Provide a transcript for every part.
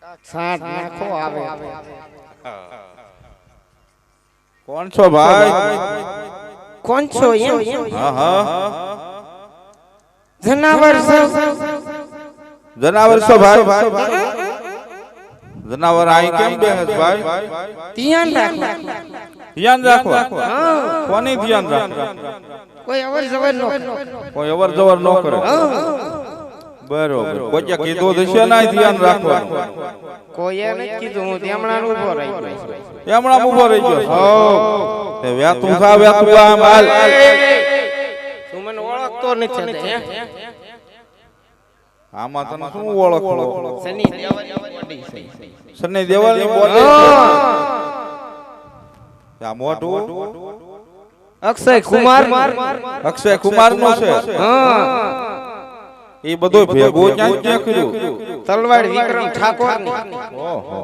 સાત નાખો આવે કોણ છો ભાઈ? કોણ છો એમ? હા હા જનાવર છો જનાવર છો ભાઈ? જનાવર આઈ કેમ બેહસ ભાઈ? ધ્યાન રાખો ધ્યાન રાખવા કોની ધ્યાન રાખવા? કોઈ અવર જવર નો કોઈ અવર જવર ન કરે. બરોબર કોઈ કીધું હશે ના ધ્યાન રાખવાનું? કોઈએ નથી કીધું, હું તેમણાનો ઉભો રહી ગયો. તેમણા ઉભો રહી ગયો. હો તે વ્યાતું ખા વ્યાતું આમ હાલ. તું મને ઓળખતો નથી હે? આમાં તને શું ઓળખો? સની દેવલની બોડી છે. સની દેવલની બોડી છે. આ મોટું અક્ષય કુમાર નો છે. હા એ બધો ભેગો ક્યાં ક્યાં કર્યું? તલવાડ વિક્રમ ઠાકોર ઓહો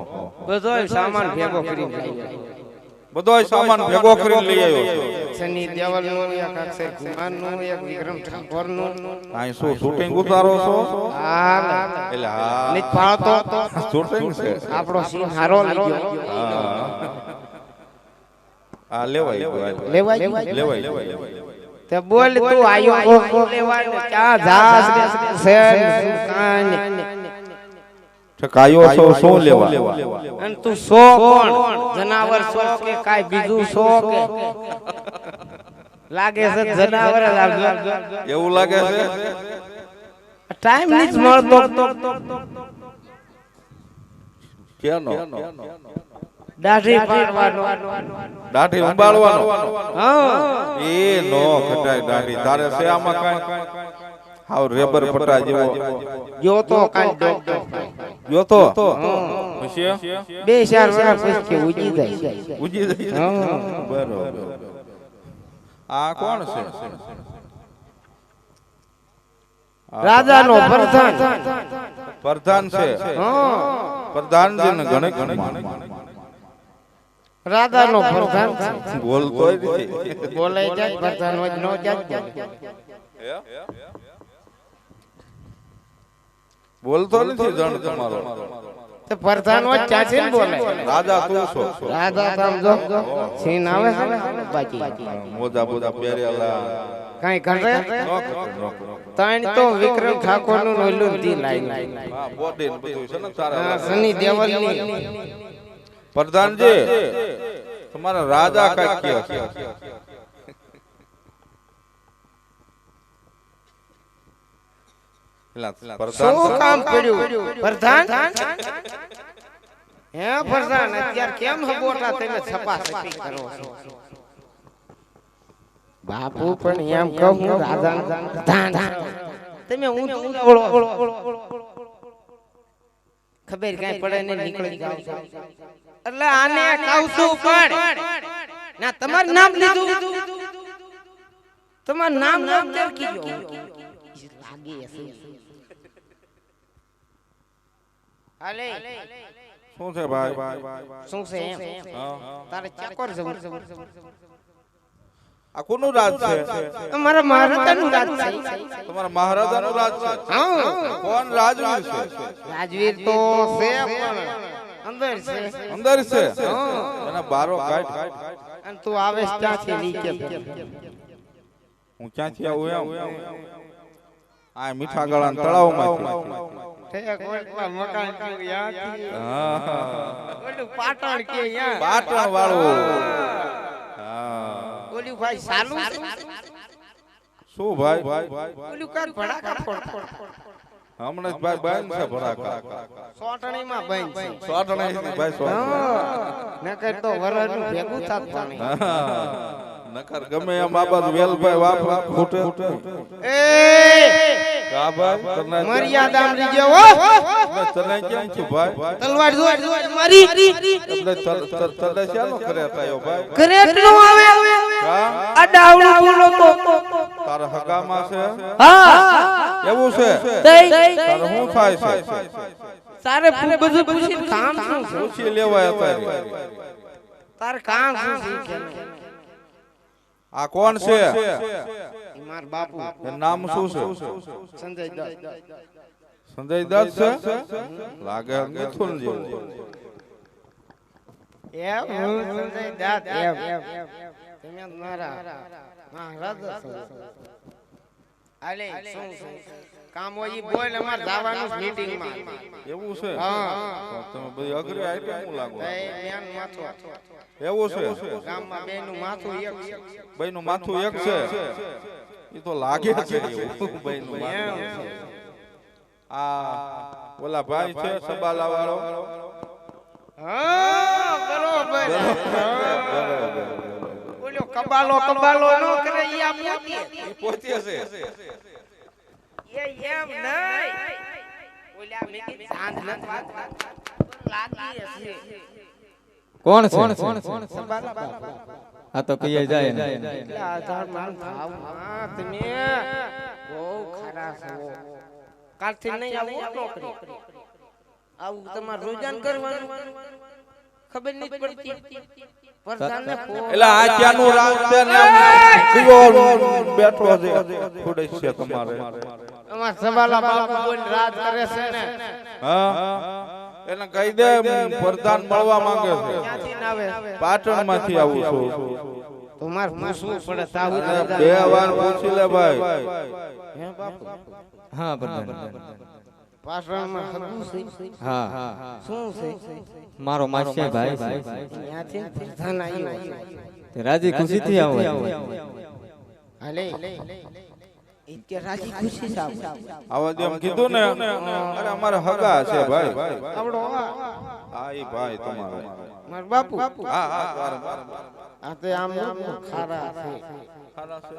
બધોય સામાન ભેગો કરી લાવ્યો. બધોય સામાન ભેગો કરીને લઈ આવ્યો છે. સની દેવલ નું, એક અક્ષય કુમાર નું, એક વિક્રમ ઠાકોર નું. આ શું શૂટિંગ ઉતારો છો? હા એટલે હા નીત પાળતો શૂટિંગ છે. આપણો સીન હારો લઈ ગયો. આ લેવાય લેવાય તે બોલ તું આયો કો લેવાય ક્યાં જાસ છે કાન કાયો છો શું લેવા? અને તું સો કોણ? જનાવર સો કે કાઈ બીજું સો કે? લાગે છે જનાવર એવું લાગે છે. ટાઈમ નથી મળતો. કેનો? દાઢી પાડવાનો, દાઢી ઉંબાળવાનો. હા એ નો ખટાય દાઢી તારે છે આમાં કાઈ હાવ રેબર પટા જેવો જો તો કાઈ ડોક્ટર ગયો તો પછી 2-4 વર્ષ પછી ઉજી જાય. હા બરોબર. આ કોણ છે? રાજાનો પ્રધાન છે. પ્રધાનજી ને ઘણે ઘણે રાજાનો પ્રધાન બોલતોય નથી. બોલાય જાય પ્રધાન હોય નો જાય. બોલતો નથી જણ તમારો. તો પ્રધાન હોય ક્યાંથી ને બોલાય? રાજા તું છો? રાજા તમ જો સીન આવે છે બાકી મોજા બોજા પહેરેલા કાઈ કરે નો તાણ તો વિક્રમ ઠાકોર નું નોલું દી લાઈ. હા બોડી ને બધું છે ને તારા. સની દેવલ ની પ્રધાનજી તમારા રાજા કઈ કયો છે? શું કામ પડ્યું પ્રધાન? હે પ્રધાન અત્યારે કેમ હબોટા તમે છપાછપી કરો છો? બાપુ પણ એમ કહું રાજા પ્રધાન તમે ઊંચું ઓળો ખબર કાઈ પડે ને નીકળી જાવ એટલે આને કહું છું પણ ના તમારું નામ લીધું, તમારું નામ કેમ કીધું? લાગે છે હાલે શું છે ભાઈ? શું છે એમ? તારે ચાકોર જવું. આ કોનું રાજ છે? અમારા મહારાજાનું રાજ છે. તમારા મહારાજાનું રાજ છે? હા કોણ રાજવીર છે? રાજવીર તો છે પણ અંદર છે. અંદર છે? એના બારો કાઢ. અને તું આવે ક્યાંથી નીચે? હું ક્યાંથી આવું એમ? આ મીઠા ગળા તળાવમાંથી. મકાન પાટણ કે પાટણ વાળું. ઓલું ભાઈ સાલું શું ભાઈ? ઓલું કાક ભડાકા ફોડ હમણાં જ ભાઈ બેન છે ભડાકા. સોટણીમાં બેન છે. સોટણી ભાઈ સોટણી. નકર તો વરનું ભેગું થાત પાણી. નકર ગમે એમ બાબા વેલભાઈ વાપરા ફૂટે. એ કા ભાઈ મર્યાદામાં લીજો હો. તને કેમ છું ભાઈ? તલવાર જો મારી એટલે તને શાનો કરે તાયો ભાઈ? કરેટ નો આવે આ ડાવડું બોલો તો તારા હગામાં છે? હા એવું છે? તારે શું થાય છે? તારે બધું પૂછી કામ શું છે? પૂછી લેવાય તારે. તાર કામ શું છે? આ કોણ છે? માર બાપુ. નામ શું છે? સંજય દત્ત. સંજય દાસ છે લાગે મિથુન જેવો એમ હું સંજય દાત એમ તમે મારા મહારાજ છો આલે શું કામ હોય બોલ અમાર જવાનું મીટિંગ માં એવું છે હા તમે બધી અઘરી આઈટમ હું લાગો એ મેન માથું એવું છે ગામમાં બેનું માથું એક છે બેયનું માથું એક છે ઈ તો લાગે છે એવું બેયનું માથું આ ઓલા ભાઈ છે સબાલા વાળો હા બરોબર બોલ્યો કબાલો નો કરે ઈ આ પોતે ઈ પોતે છે એ એમ નહીં ઓલા મે કે ચાંદ નત વાત લાગી હશે કોણ છે સબાલા આ તો કહીએ જાય ને એટલે આધાર માન ભાવ હા તમે બહુ ખરા છો કાલથી નહીં આવું નોકરી આવું તમારે રોજાન કરવાનું ખબર નહીં પડતી પરસાને એટલે આ ત્યાંનું રાજ છે ને આમ કીવો બેઠો છે થોડે છે તમારે અમાર સવાલા બાપુ બોલ રાજ કરે છે ને હા એને કહી દે પ્રધાન મળવા માંગે છે ક્યાંથી ના આવે પાટણ માંથી આવું છું તમાર પૂછવું પડે સાહુ બે વાર પૂછી લે ભાઈ હે બાપુ હા પ્રધાન પાટણમાં હગું છે હા શું છે મારો માસ્યા ભાઈ ત્યાંથી પ્રધાન આવ્યો તે રાજી ખુશીથી આવો હાલે ઇકે રાજી ખુશી સાવ આવા દે એમ કીધું ને અરે અમારા હગા છે ભાઈ આવડો હા ઈ ભાઈ તમારે માર બાપુ હા હા આ તે આમ ખારા છે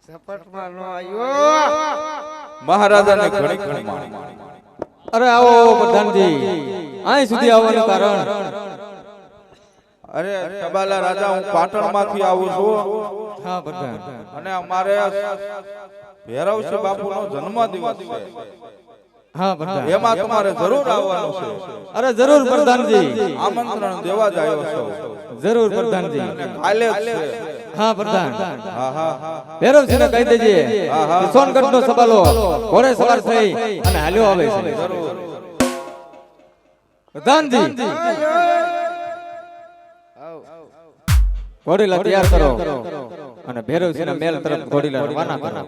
સપટમાં નો આયો મહારાજાને ઘણી ઘણી માણી અરે આવો પ્રધાનજી અહીં સુધી આવવાનું કારણ અરે સબાલા રાજા હું પાટણ માંથી આવું છું હા પ્રધાન અને અમારે ભૈરવસિંહ બાપુનો જન્મદિવસ છે હા પ્રધાન એમાં તમારે જરૂર આવવાનું છે અરે જરૂર પ્રધાનજી આમંત્રણ દેવા જ આવ્યો છો જરૂર પ્રધાનજી કાલે જ છે હા પ્રધાન હા હા ભૈરવસિંહને કહી દેજે કે સોનગઢનો સબાલો ઘોડે સવાર થઈ અને હાલ્યો આવે છે જરૂર પ્રધાનજી ઘોડીલા તૈયાર કરો અને ભૈરવસિંહના મહેલ તરફ ઘોડીલા રવાના કરો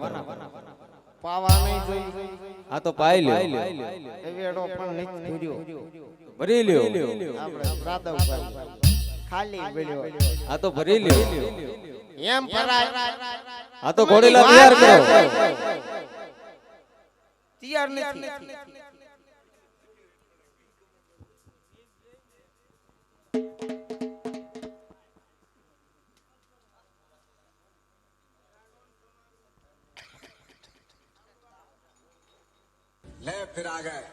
પાવા નહીં જોઈ આ તો પાઈ લ્યો એવેડો પણ નહીં ધર્યો ભરી લ્યો આપણે રાધવભાઈ ખાલી પડ્યો આ તો ભરી લ્યો એમ ભરાય આ તો ઘોડીલા તૈયાર કરો તૈયાર નથી ले फिर आ गए